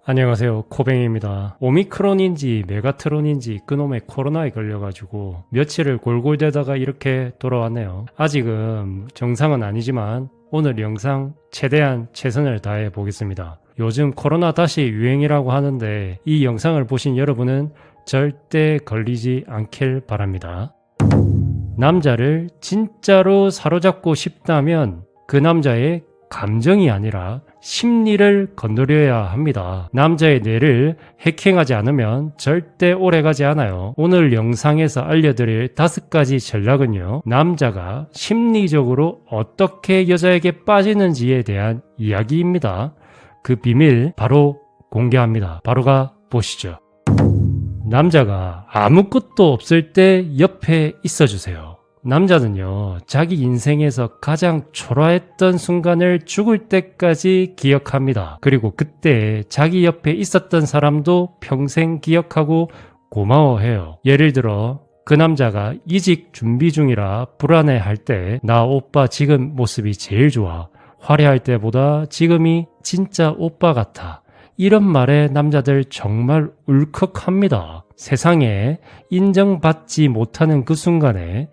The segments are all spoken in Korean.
안녕하세요, 코뱅입니다. 오미크론인지 메가트론인지 그놈의 코로나에 걸려가지고 며칠을 골골대다가 이렇게 돌아왔네요. 아직은 정상은 아니지만 오늘 영상 최대한 최선을 다해 보겠습니다. 요즘 코로나 다시 유행이라고 하는데 이 영상을 보신 여러분은 절대 걸리지 않길 바랍니다. 남자를 진짜로 사로잡고 싶다면 그 남자의 감정이 아니라 심리를 건드려야 합니다. 남자의 뇌를 해킹하지 않으면 절대 오래가지 않아요. 오늘 영상에서 알려드릴 5가지 전략은요, 남자가 심리적으로 어떻게 여자에게 빠지는지에 대한 이야기입니다. 그 비밀 바로 공개합니다. 바로 가 보시죠. 남자가 아무것도 없을 때 옆에 있어주세요. 남자는요, 자기 인생에서 가장 초라했던 순간을 죽을 때까지 기억합니다. 그리고 그때 자기 옆에 있었던 사람도 평생 기억하고 고마워해요. 예를 들어 그 남자가 이직 준비 중이라 불안해할 때 나 오빠 지금 모습이 제일 좋아. 화려할 때보다 지금이 진짜 오빠 같아. 이런 말에 남자들 정말 울컥합니다. 세상에 인정받지 못하는 그 순간에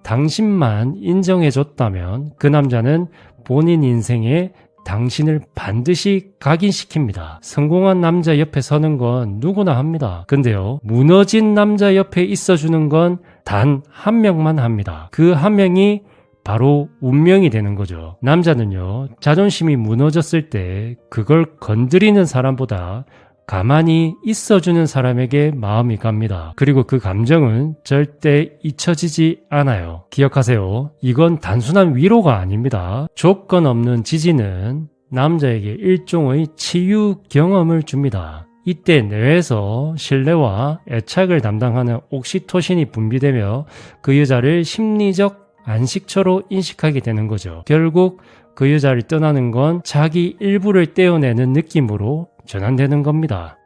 당신만 인정해줬다면 그 남자는 본인 인생에 당신을 반드시 각인시킵니다. 성공한 남자 옆에 서는 건 누구나 합니다. 근데요, 무너진 남자 옆에 있어주는 건 단 한 명만 합니다. 그 한 명이 바로 운명이 되는 거죠. 남자는요, 자존심이 무너졌을 때 그걸 건드리는 사람보다 가만히 있어주는 사람에게 마음이 갑니다. 그리고 그 감정은 절대 잊혀지지 않아요. 기억하세요. 이건 단순한 위로가 아닙니다. 조건 없는 지지는 남자에게 일종의 치유 경험을 줍니다. 이때 뇌에서 신뢰와 애착을 담당하는 옥시토신이 분비되며 그 여자를 심리적 안식처로 인식하게 되는 거죠. 결국 그 여자를 떠나는 건 자기 일부를 떼어내는 느낌으로 전환되는 겁니다.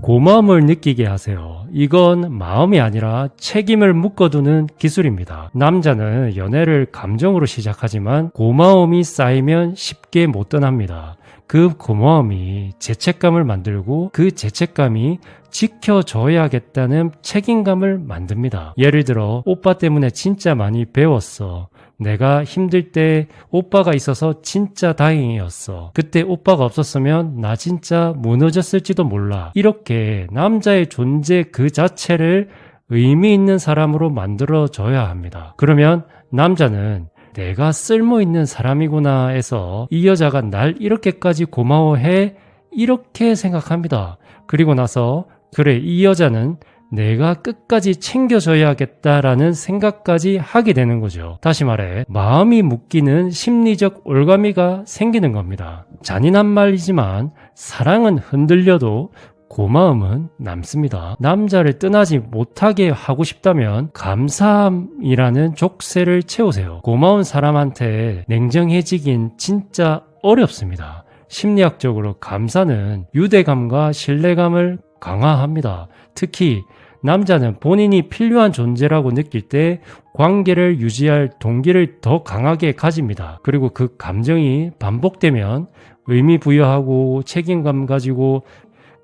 고마움을 느끼게 하세요. 이건 마음이 아니라 책임을 묶어두는 기술입니다. 남자는 연애를 감정으로 시작하지만 고마움이 쌓이면 쉽게 못 떠납니다. 그 고마움이 죄책감을 만들고 그 죄책감이 지켜줘야겠다는 책임감을 만듭니다. 예를 들어 오빠 때문에 진짜 많이 배웠어. 내가 힘들 때 오빠가 있어서 진짜 다행이었어. 그때 오빠가 없었으면 나 진짜 무너졌을지도 몰라. 이렇게 남자의 존재 그 자체를 의미 있는 사람으로 만들어줘야 합니다. 그러면 남자는 내가 쓸모있는 사람이구나 해서 이 여자가 날 이렇게까지 고마워해 이렇게 생각합니다. 그리고 나서 그래, 이 여자는 내가 끝까지 챙겨줘야겠다라는 생각까지 하게 되는 거죠. 다시 말해 마음이 묶이는 심리적 올가미가 생기는 겁니다. 잔인한 말이지만 사랑은 흔들려도 고마움은 남습니다. 남자를 떠나지 못하게 하고 싶다면 감사함이라는 족쇄를 채우세요. 고마운 사람한테 냉정해지긴 진짜 어렵습니다. 심리학적으로 감사는 유대감과 신뢰감을 강화합니다. 특히 남자는 본인이 필요한 존재라고 느낄 때 관계를 유지할 동기를 더 강하게 가집니다. 그리고 그 감정이 반복되면 의미 부여하고 책임감 가지고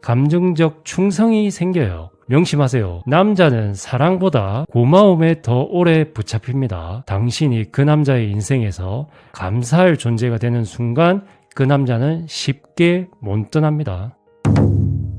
감정적 충성이 생겨요. 명심하세요. 남자는 사랑보다 고마움에 더 오래 붙잡힙니다. 당신이 그 남자의 인생에서 감사할 존재가 되는 순간 그 남자는 쉽게 못 떠납니다.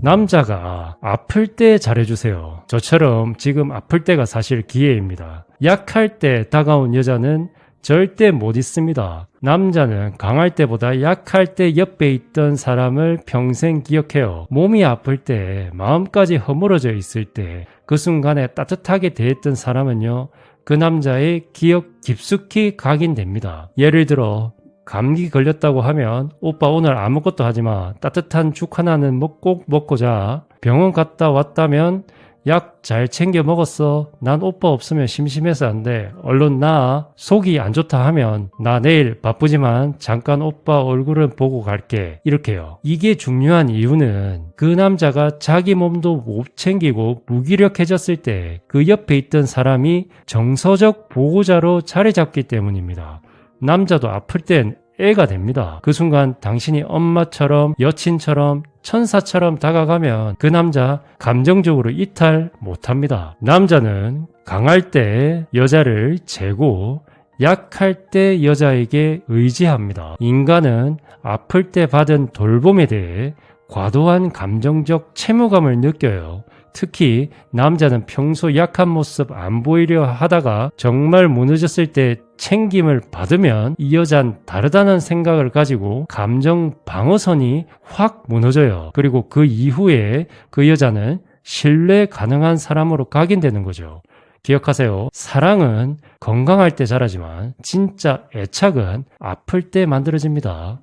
남자가 아플 때 잘해주세요. 저처럼 지금 아플 때가 사실 기회입니다. 약할 때 다가온 여자는 절대 못 있습니다. 남자는 강할 때보다 약할 때 옆에 있던 사람을 평생 기억해요. 몸이 아플 때, 마음까지 허물어져 있을 때, 그 순간에 따뜻하게 대했던 사람은요, 그 남자의 기억 깊숙이 각인됩니다. 예를 들어 감기 걸렸다고 하면 오빠 오늘 아무것도 하지 마. 따뜻한 죽 하나는 꼭 먹고 자. 병원 갔다 왔다면 약 잘 챙겨 먹었어. 난 오빠 없으면 심심해서 안 돼. 얼른 나. 속이 안 좋다 하면 나 내일 바쁘지만 잠깐 오빠 얼굴은 보고 갈게. 이렇게요. 이게 중요한 이유는 그 남자가 자기 몸도 못 챙기고 무기력해졌을 때 그 옆에 있던 사람이 정서적 보호자로 자리 잡기 때문입니다. 남자도 아플 땐 애가 됩니다. 그 순간 당신이 엄마처럼 여친처럼 천사처럼 다가가면 그 남자 감정적으로 이탈 못합니다. 남자는 강할 때 여자를 재고 약할 때 여자에게 의지합니다. 인간은 아플 때 받은 돌봄에 대해 과도한 감정적 채무감을 느껴요. 특히 남자는 평소 약한 모습 안 보이려 하다가 정말 무너졌을 때 챙김을 받으면 이 여잔 다르다는 생각을 가지고 감정 방어선이 확 무너져요. 그리고 그 이후에 그 여자는 신뢰 가능한 사람으로 각인되는 거죠. 기억하세요. 사랑은 건강할 때 자라지만 진짜 애착은 아플 때 만들어집니다.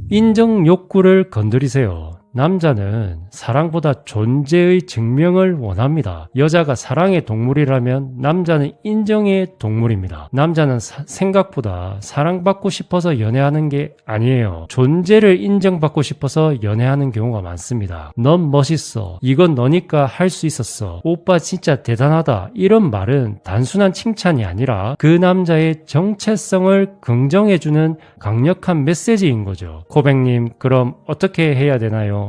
인정 욕구를 건드리세요. 남자는 사랑보다 존재의 증명을 원합니다. 여자가 사랑의 동물이라면 남자는 인정의 동물입니다. 남자는 생각보다 사랑받고 싶어서 연애하는 게 아니에요. 존재를 인정받고 싶어서 연애하는 경우가 많습니다. 넌 멋있어. 이건 너니까 할 수 있었어. 오빠 진짜 대단하다. 이런 말은 단순한 칭찬이 아니라 그 남자의 정체성을 긍정해주는 강력한 메시지인 거죠. 코백님, 그럼 어떻게 해야 되나요?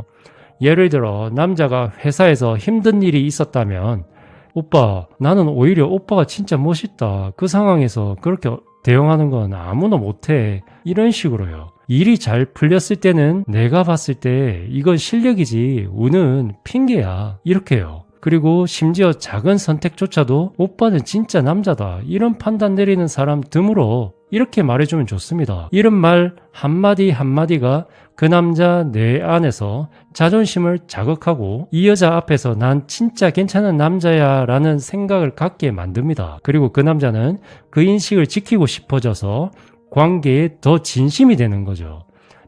예를 들어 남자가 회사에서 힘든 일이 있었다면 오빠, 나는 오히려 오빠가 진짜 멋있다. 그 상황에서 그렇게 대응하는 건 아무나 못해. 이런 식으로요. 일이 잘 풀렸을 때는 내가 봤을 때 이건 실력이지 운은 핑계야. 이렇게요. 그리고 심지어 작은 선택조차도 오빠는 진짜 남자다. 이런 판단 내리는 사람 드물어. 이렇게 말해주면 좋습니다. 이런 말 한마디 한마디가 그 남자 내 안에서 자존심을 자극하고 이 여자 앞에서 난 진짜 괜찮은 남자야 라는 생각을 갖게 만듭니다. 그리고 그 남자는 그 인식을 지키고 싶어져서 관계에 더 진심이 되는 거죠.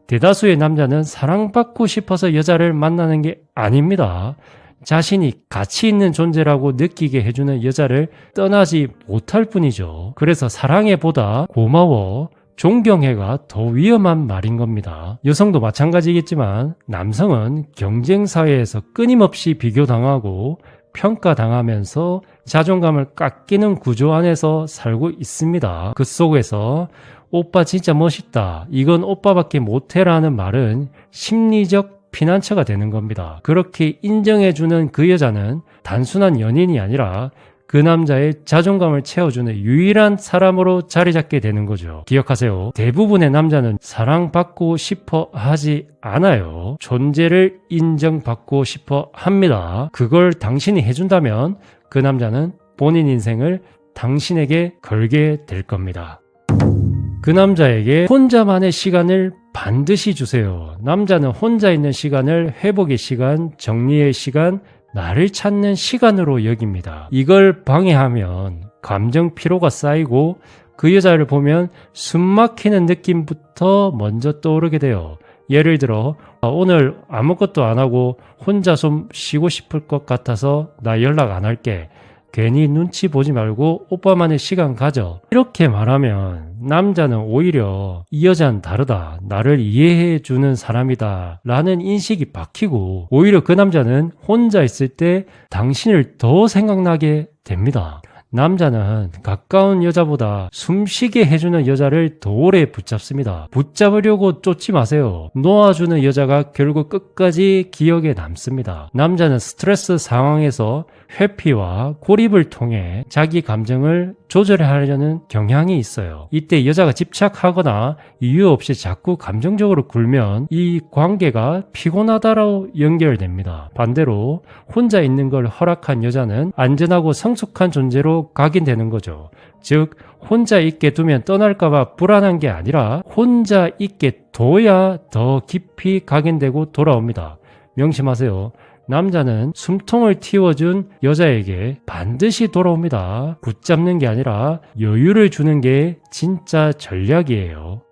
대다수의 남자는 사랑받고 싶어서 여자를 만나는 게 아닙니다. 자신이 가치 있는 존재라고 느끼게 해주는 여자를 떠나지 못할 뿐이죠. 그래서 사랑해보다 고마워, 존경해가 더 위험한 말인 겁니다. 여성도 마찬가지겠지만 남성은 경쟁사회에서 끊임없이 비교당하고 평가당하면서 자존감을 깎이는 구조 안에서 살고 있습니다. 그 속에서 오빠 진짜 멋있다. 이건 오빠밖에 못해라는 말은 심리적 피난처가 되는 겁니다. 그렇게 인정해주는 그 여자는 단순한 연인이 아니라 그 남자의 자존감을 채워주는 유일한 사람으로 자리 잡게 되는 거죠. 기억하세요. 대부분의 남자는 사랑받고 싶어 하지 않아요. 존재를 인정받고 싶어 합니다. 그걸 당신이 해준다면 그 남자는 본인 인생을 당신에게 걸게 될 겁니다. 그 남자에게 혼자만의 시간을 반드시 주세요. 남자는 혼자 있는 시간을 회복의 시간, 정리의 시간, 나를 찾는 시간으로 여깁니다. 이걸 방해하면 감정 피로가 쌓이고 그 여자를 보면 숨막히는 느낌부터 먼저 떠오르게 돼요. 예를 들어 오늘 아무것도 안 하고 혼자 좀 쉬고 싶을 것 같아서 나 연락 안 할게. 괜히 눈치 보지 말고 오빠만의 시간 가져. 이렇게 말하면 남자는 오히려 이 여자는 다르다. 나를 이해해주는 사람이다. 라는 인식이 박히고 오히려 그 남자는 혼자 있을 때 당신을 더 생각나게 됩니다. 남자는 가까운 여자보다 숨쉬게 해주는 여자를 더 오래 붙잡습니다. 붙잡으려고 쫓지 마세요. 놓아주는 여자가 결국 끝까지 기억에 남습니다. 남자는 스트레스 상황에서 회피와 고립을 통해 자기 감정을 조절하려는 경향이 있어요. 이때 여자가 집착하거나 이유 없이 자꾸 감정적으로 굴면 이 관계가 피곤하다로 연결됩니다. 반대로 혼자 있는 걸 허락한 여자는 안전하고 성숙한 존재로 각인되는 거죠. 즉 혼자 있게 두면 떠날까봐 불안한 게 아니라 혼자 있게 둬야 더 깊이 각인되고 돌아옵니다. 명심하세요. 남자는 숨통을 틔워준 여자에게 반드시 돌아옵니다. 붙잡는 게 아니라 여유를 주는 게 진짜 전략이에요.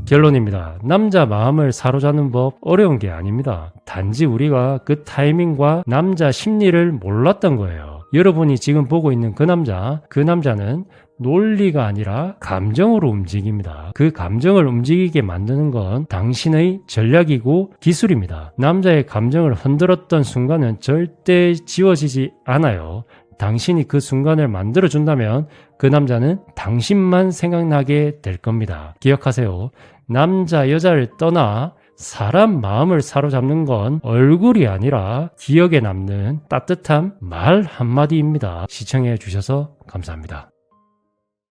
결론입니다. 남자 마음을 사로잡는 법 어려운 게 아닙니다. 단지 우리가 그 타이밍과 남자 심리를 몰랐던 거예요. 여러분이 지금 보고 있는 그 남자는 논리가 아니라 감정으로 움직입니다. 그 감정을 움직이게 만드는 건 당신의 전략이고 기술입니다. 남자의 감정을 흔들었던 순간은 절대 지워지지 않아요. 당신이 그 순간을 만들어준다면 그 남자는 당신만 생각나게 될 겁니다. 기억하세요. 남자, 여자를 떠나 사람 마음을 사로잡는 건 얼굴이 아니라 기억에 남는 따뜻한 말 한마디입니다. 시청해 주셔서 감사합니다.